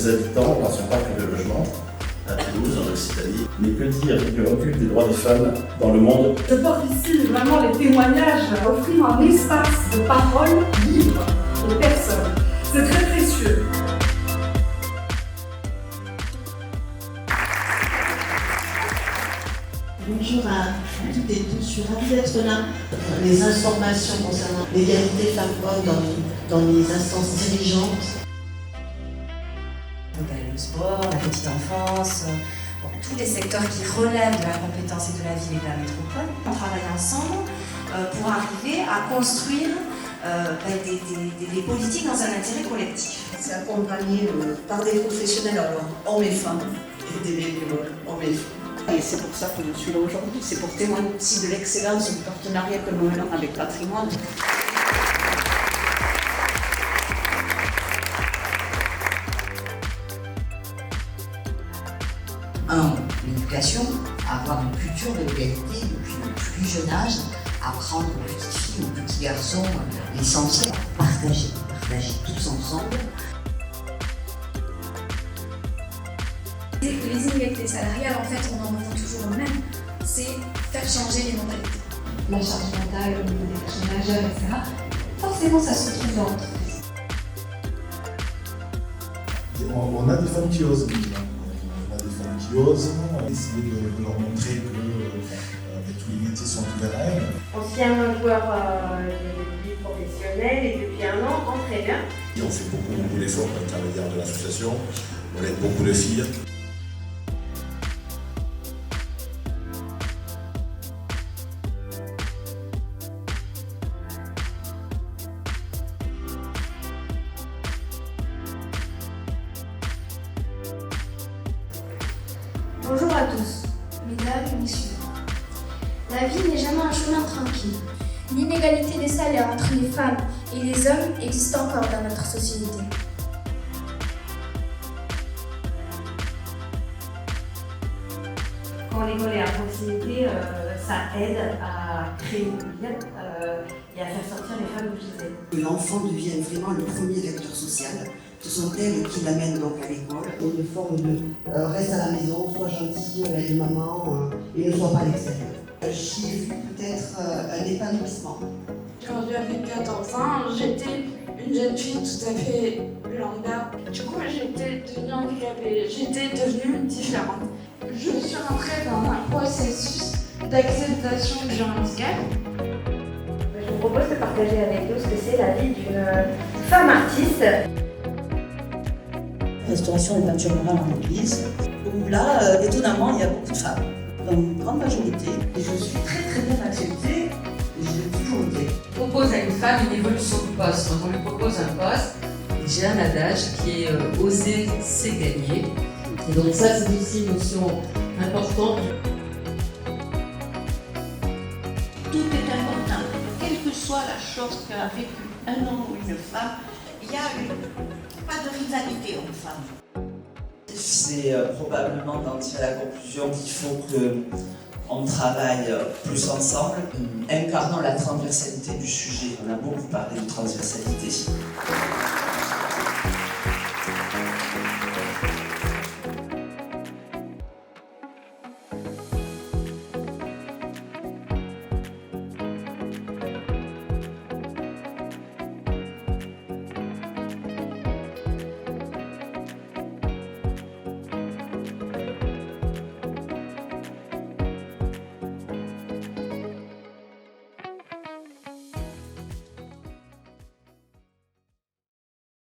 ses habitants par son parc de logement à Toulouse, en Occitanie. Mais que dire du recul des droits des femmes dans le monde? Je porte ici vraiment les témoignages, offrir un espace de parole libre aux personnes. C'est très précieux. Bonjour à toutes et tous, je suis ravie d'être là. Les informations concernant l'égalité femmes-hommes dans les instances dirigeantes. Donc le sport, la petite enfance, tous les secteurs qui relèvent de la compétence et de la ville et de la métropole. On travaille ensemble pour arriver à construire des politiques dans un intérêt collectif. C'est accompagné par des professionnels, alors hommes et femmes, et des bénévoles, hommes et femmes. Et c'est pour ça que je suis là aujourd'hui, c'est pour témoigner aussi de l'excellence du partenariat que nous menons avec Patrimoine. L'éducation, avoir une culture de l'égalité depuis le plus jeune âge, apprendre aux petites filles, aux petits garçons l'essentiel, partager tous ensemble. Les inégalités salariales, en fait, on en revient toujours au même, c'est faire changer les mentalités. La charge mentale au niveau des personnes âgées, etc. Forcément, ça se retrouve dans l'entreprise. On a des femmes qui osent, on a des femmes qui osent, on va essayer de leur montrer que tous les métiers sont ouverts à elles. Ancien joueur de vie professionnelle et depuis un an entraîneur. On fait beaucoup d'efforts par l'intermédiaire de l'association, on aide beaucoup de filles. Bonjour à tous, mesdames et messieurs. La vie n'est jamais un chemin tranquille. L'inégalité des salaires entre les femmes et les hommes existe encore dans notre société. Quand l'école est à proximité, ça aide à créer une lien et à faire sortir les femmes du gisement. Que l'enfant devienne vraiment le premier vecteur social. Ce sont elles qui l'amènent donc à l'école. Une forme de reste à la maison, sois gentil, aide maman et ne sois pas à l'extérieur. J'y ai vu peut-être un épanouissement. Quand j'avais 14 ans, j'étais une jeune fille tout à fait lambda. Du coup, j'étais devenue handicapée, j'étais devenue différente. Je suis rentrée dans un processus d'acceptation du handicap. Je vous propose de partager avec nous ce que c'est la vie d'une femme artiste. Restauration et peinture murale en église, où là, étonnamment, il y a beaucoup de femmes, dans une grande majorité. Et je suis très très bien acceptée, et je l'ai toujours été. On propose à une femme une évolution de poste. Quand on lui propose un poste, j'ai un adage qui est oser, c'est gagner. Et donc ça, c'est aussi une notion importante. Tout est important. Quelle que soit la chose qu'a vécu un homme ou une femme, il n'y a pas de rivalité homme-femme. C'est probablement d'en tirer la conclusion qu'il faut qu'on travaille plus ensemble, incarnant la transversalité du sujet. On a beaucoup parlé de transversalité.